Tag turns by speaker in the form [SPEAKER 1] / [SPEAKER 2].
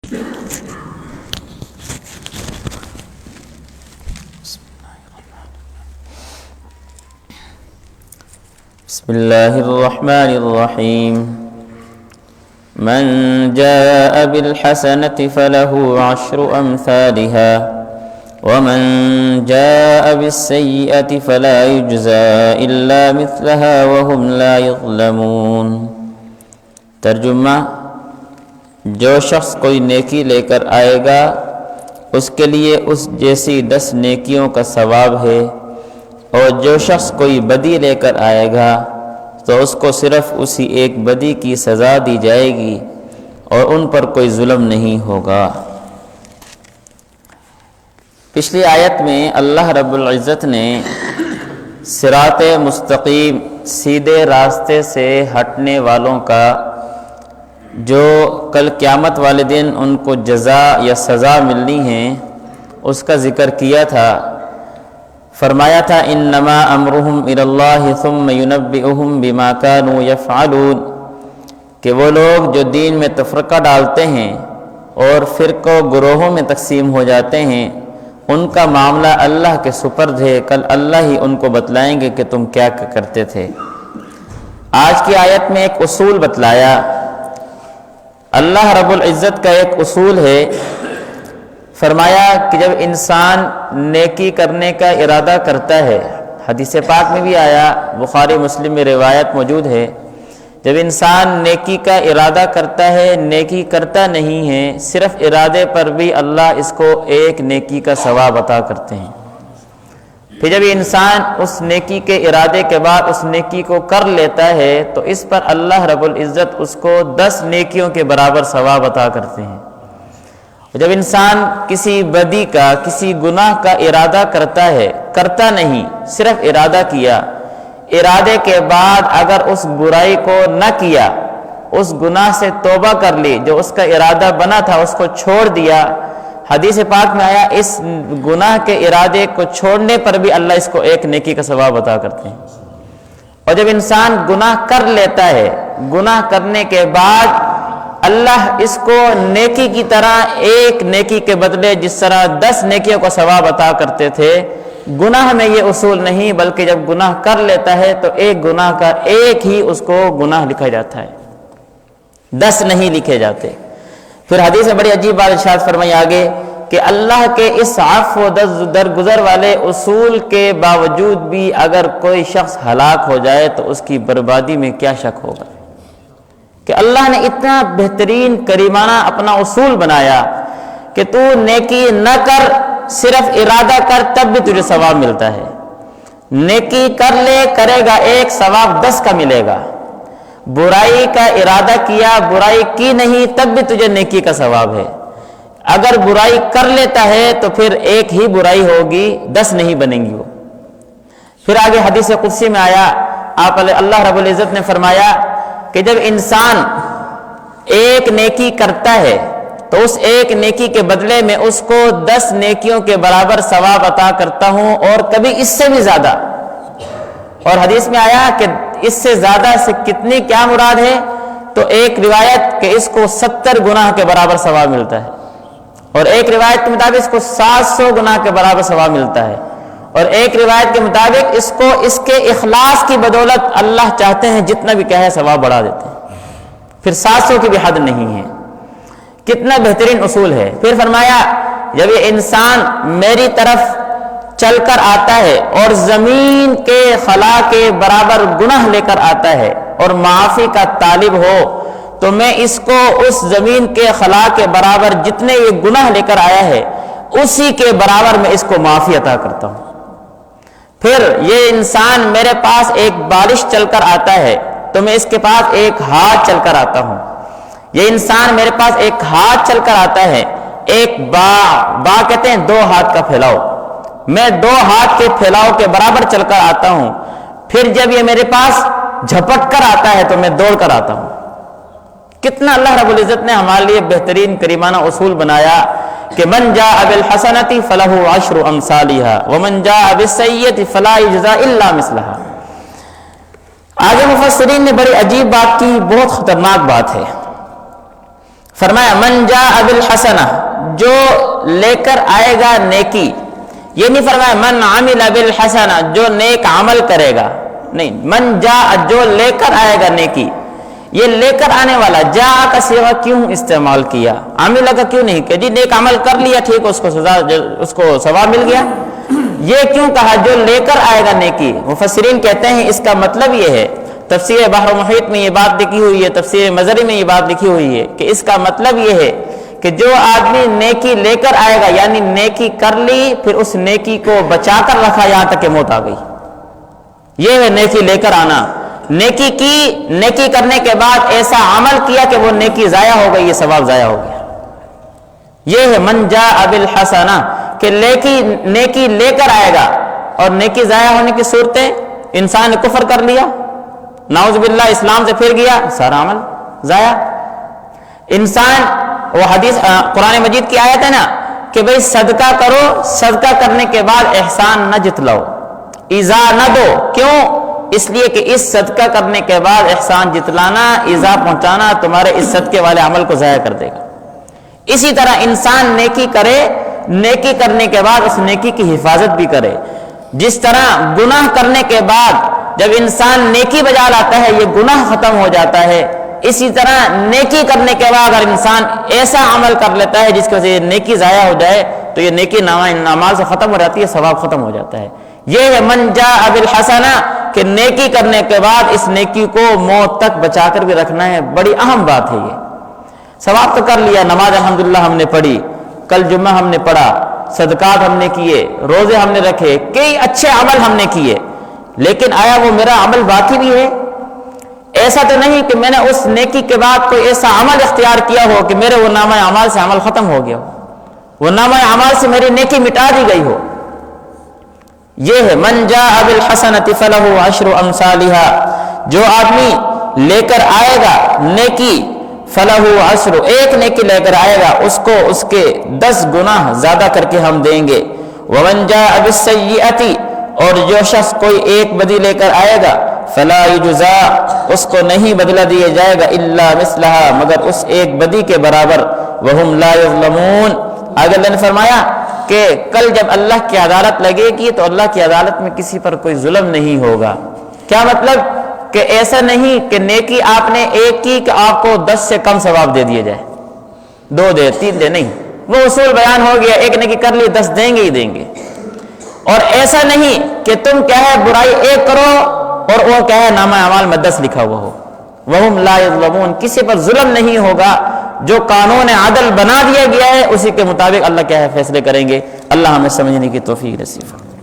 [SPEAKER 1] بسم اللہ الرحمن الرحیم من جاء بالحسنة فله عشر أمثالها ومن جاء بالسيئة فلا يجزى إلا مثلها وهم لا يظلمون۔ ترجمہ: جو شخص کوئی نیکی لے کر آئے گا اس کے لیے اس جیسی 10 نیکیوں کا ثواب ہے، اور جو شخص کوئی بدی لے کر آئے گا تو اس کو صرف اسی ایک بدی کی سزا دی جائے گی اور ان پر کوئی ظلم نہیں ہوگا۔ پچھلی آیت میں اللہ رب العزت نے صراط مستقیم، سیدھے راستے سے ہٹنے والوں کا جو کل قیامت والے دن ان کو جزا یا سزا ملنی ہے اس کا ذکر کیا تھا۔ فرمایا تھا انما امرهم الى اللہ ثم ينبئهم بما كانوا يفعلون، کہ وہ لوگ جو دین میں تفرقہ ڈالتے ہیں اور فرقوں گروہوں میں تقسیم ہو جاتے ہیں، ان کا معاملہ اللہ کے سپرد ہے، کل اللہ ہی ان کو بتلائیں گے کہ تم کیا کرتے تھے۔ آج کی آیت میں ایک اصول بتلایا۔ اللہ رب العزت کا ایک اصول ہے، فرمایا کہ جب انسان نیکی کرنے کا ارادہ کرتا ہے، حدیث پاک میں بھی آیا، بخاری مسلم میں روایت موجود ہے، جب انسان نیکی کا ارادہ کرتا ہے، نیکی کرتا نہیں ہے، صرف ارادے پر بھی اللہ اس کو ایک نیکی کا ثواب عطا کرتے ہیں۔ پھر جب انسان اس نیکی کے ارادے کے بعد اس نیکی کو کر لیتا ہے تو اس پر اللہ رب العزت اس کو 10 نیکیوں کے برابر ثواب عطا کرتے ہیں۔ جب انسان کسی بدی کا، کسی گناہ کا ارادہ کرتا ہے، کرتا نہیں، صرف ارادہ کیا، ارادے کے بعد اگر اس برائی کو نہ کیا، اس گناہ سے توبہ کر لی، جو اس کا ارادہ بنا تھا اس کو چھوڑ دیا، حدیث پاک میں آیا اس گناہ کے ارادے کو چھوڑنے پر بھی اللہ اس کو ایک نیکی کا ثواب عطا کرتے ہیں۔ اور جب انسان گناہ کر لیتا ہے، گناہ کرنے کے بعد اللہ اس کو نیکی کی طرح ایک نیکی کے بدلے جس طرح 10 نیکیوں کا ثواب عطا کرتے تھے، گناہ میں یہ اصول نہیں، بلکہ جب گناہ کر لیتا ہے تو ایک گناہ کا ایک ہی اس کو گناہ لکھا جاتا ہے، 10 نہیں لکھے جاتے۔ پھر حدیث میں بڑی عجیب بات ارشاد فرمائی آگے کہ اللہ کے اس عفو و درگزر والے اصول کے باوجود بھی اگر کوئی شخص ہلاک ہو جائے تو اس کی بربادی میں کیا شک ہوگا، کہ اللہ نے اتنا بہترین کریمانہ اپنا اصول بنایا کہ تو نیکی نہ کر، صرف ارادہ کر، تب بھی تجھے ثواب ملتا ہے۔ نیکی کر لے، کرے گا ایک، ثواب 10 کا ملے گا۔ برائی کا ارادہ کیا، برائی کی نہیں، تب بھی تجھے نیکی کا ثواب ہے۔ اگر برائی کر لیتا ہے تو پھر ایک ہی برائی ہوگی، 10 نہیں بنیں گی وہ۔ پھر آگے حدیث قدسی میں آیا، اللہ رب العزت نے فرمایا کہ جب انسان ایک نیکی کرتا ہے تو اس ایک نیکی کے بدلے میں اس کو 10 نیکیوں کے برابر ثواب عطا کرتا ہوں، اور کبھی اس سے بھی زیادہ۔ اور حدیث میں آیا کہ اس سے زیادہ سے کتنی کیا مراد ہے، تو ایک روایت کہ اس کو 70 گناہ کے برابر ثواب ملتا ہے، اور ایک روایت کے مطابق اس کو 700 گناہ کے برابر ثواب ملتا ہے، اور ایک روایت کے مطابق اس کو اس کے اخلاص کی بدولت اللہ چاہتے ہیں جتنا بھی کہے ثواب بڑھا دیتے ہیں، پھر 700 کی بھی حد نہیں ہے۔ کتنا بہترین اصول ہے۔ پھر فرمایا جب یہ انسان میری طرف چل کر آتا ہے اور زمین کے خلا کے برابر گناہ لے کر آتا ہے اور معافی کا طالب ہو، تو میں اس کو اس زمین کے خلا کے برابر جتنے یہ گناہ لے کر آیا ہے اسی کے برابر میں اس کو معافی عطا کرتا ہوں۔ پھر یہ انسان میرے پاس ایک بارش چل کر آتا ہے تو میں اس کے پاس ایک ہاتھ چل کر آتا ہوں۔ یہ انسان میرے پاس ایک ہاتھ چل کر آتا ہے، ایک با کہتے ہیں 2 ہاتھ کا پھیلاؤ، میں 2 ہاتھ کے پھیلاؤ کے برابر چل کر آتا ہوں۔ پھر جب یہ میرے پاس جھپٹ کر آتا ہے تو میں دوڑ کر آتا ہوں۔ کتنا اللہ رب العزت نے ہمارے لیے بہترین کریمانہ اصول بنایا کہ من جاء بالحسنۃ فلہ 10 امثالها ومن جاء بالسیئۃ فلا یجزى الا مثلها۔ آگے مفسرین نے بڑی عجیب بات کی، بہت خطرناک بات ہے۔ فرمایا من جاء بالحسنہ، جو لے کر آئے گا نیکی، یہ نہیں فرمایا من عمل بالحسنہ، جو نیک عمل کرے گا، نہیں، من جاء جو لے کر آئے گا نیکی، یہ لے کر آنے والا جاء کا صیغہ کیوں استعمال کیا، عاملہ کا کیوں نہیں کہ جی نیک عمل کر لیا ٹھیک اس کو سزا، اس کو ثواب مل گیا، یہ کیوں کہا جو لے کر آئے گا نیکی؟ مفسرین کہتے ہیں اس کا مطلب یہ ہے، تفسیر بحر محیط میں یہ بات لکھی ہوئی ہے، تفسیر مزری میں یہ بات لکھی ہوئی ہے کہ اس کا مطلب یہ ہے کہ جو آدمی نیکی لے کر آئے گا، یعنی نیکی کر لی پھر اس نیکی کو بچا کر رکھا یہاں تک کہ موت آ گئی، یہ ہے نیکی لے کر آنا۔ نیکی کی، نیکی کرنے کے بعد ایسا عمل کیا کہ وہ نیکی ضائع ہو گئی، یہ ثواب ضائع ہو گیا، یہ ہے من جاء بالحسنہ، کہ نیکی لے کر آئے گا، اور نیکی ضائع ہونے کی صورتیں، انسان نے کفر کر لیا، نعوذ باللہ اسلام سے پھر گیا، سارا عمل ضائع۔ انسان، وہ حدیث قرآن مجید کی آیت ہے نا کہ بھئی صدقہ کرو، صدقہ کرنے کے بعد احسان نہ جتلاؤ، ایذا نہ دو، کیوں؟ اس لیے کہ اس صدقہ کرنے کے بعد احسان جتلانا، ایذا پہنچانا تمہارے اس صدقے والے عمل کو ضائع کر دے گا۔ اسی طرح انسان نیکی کرے، نیکی کرنے کے بعد اس نیکی کی حفاظت بھی کرے، جس طرح گناہ کرنے کے بعد جب انسان نیکی بجا لاتا ہے یہ گناہ ختم ہو جاتا ہے، اسی طرح نیکی کرنے کے بعد اگر انسان ایسا عمل کر لیتا ہے جس کی وجہ سے نیکی ضائع ہو جائے تو یہ نیکی اعمال سے ختم ہو جاتی ہے، ثواب ختم ہو جاتا ہے۔ یہ ہے من جاء بالحسنہ، کہ نیکی کرنے کے بعد اس نیکی کو موت تک بچا کر بھی رکھنا ہے، بڑی اہم بات ہے یہ۔ ثواب تو کر لیا، نماز الحمدللہ ہم نے پڑھی، کل جمعہ ہم نے پڑھا، صدقات ہم نے کیے، روزے ہم نے رکھے، کئی اچھے عمل ہم نے کیے، لیکن آیا وہ میرا عمل باقی بھی ہے؟ ایسا تو نہیں کہ میں نے اس نیکی کے بعد کوئی ایسا عمل اختیار کیا ہو کہ میرے وہ نامہ اعمال سے عمل ختم ہو گیا ہو، وہ نامہ اعمال سے میری نیکی مٹا دی گئی ہو۔ یہ ہے من جاء بالحسنۃ فلہ عشر امثالھا، جو آدمی لے کر آئے گا نیکی، فلہ عشر، ایک نیکی لے کر آئے گا اس کو اس کے 10 گناہ زیادہ کر کے ہم دیں گے۔ ومن جاء بالسیئۃ، اور جو شخص کوئی ایک بدی لے کر آئے گا، فلا یجزا، اس کو نہیں بدلہ دیا جائے گا، الا مثلھا، مگر اس ایک بدی کے برابر، وہم لا یظلمون۔ آگے اللہ نے فرمایا کہ کل جب اللہ کی عدالت لگے گی تو اللہ کی عدالت میں کسی پر کوئی ظلم نہیں ہوگا۔ کیا مطلب؟ کہ ایسا نہیں کہ نیکی آپ نے ایک کی کہ آپ کو 10 سے کم ثواب دے دیا جائے، 2 دے 3 دے، نہیں، وہ اصول بیان ہو گیا، ایک نیکی کر لی 10 دیں گے ہی دیں گے۔ اور ایسا نہیں کہ تم کیا ہے برائی ایک کرو اور وہ کیا ہے نامہ اعمال میں 10 لکھا ہوا ہو، وہم لا یظلمون، کسی پر ظلم نہیں ہوگا، جو قانون عدل بنا دیا گیا ہے اسی کے مطابق اللہ کیا ہے فیصلے کریں گے۔ اللہ ہمیں سمجھنے کی توفیق نصیب فرمائے۔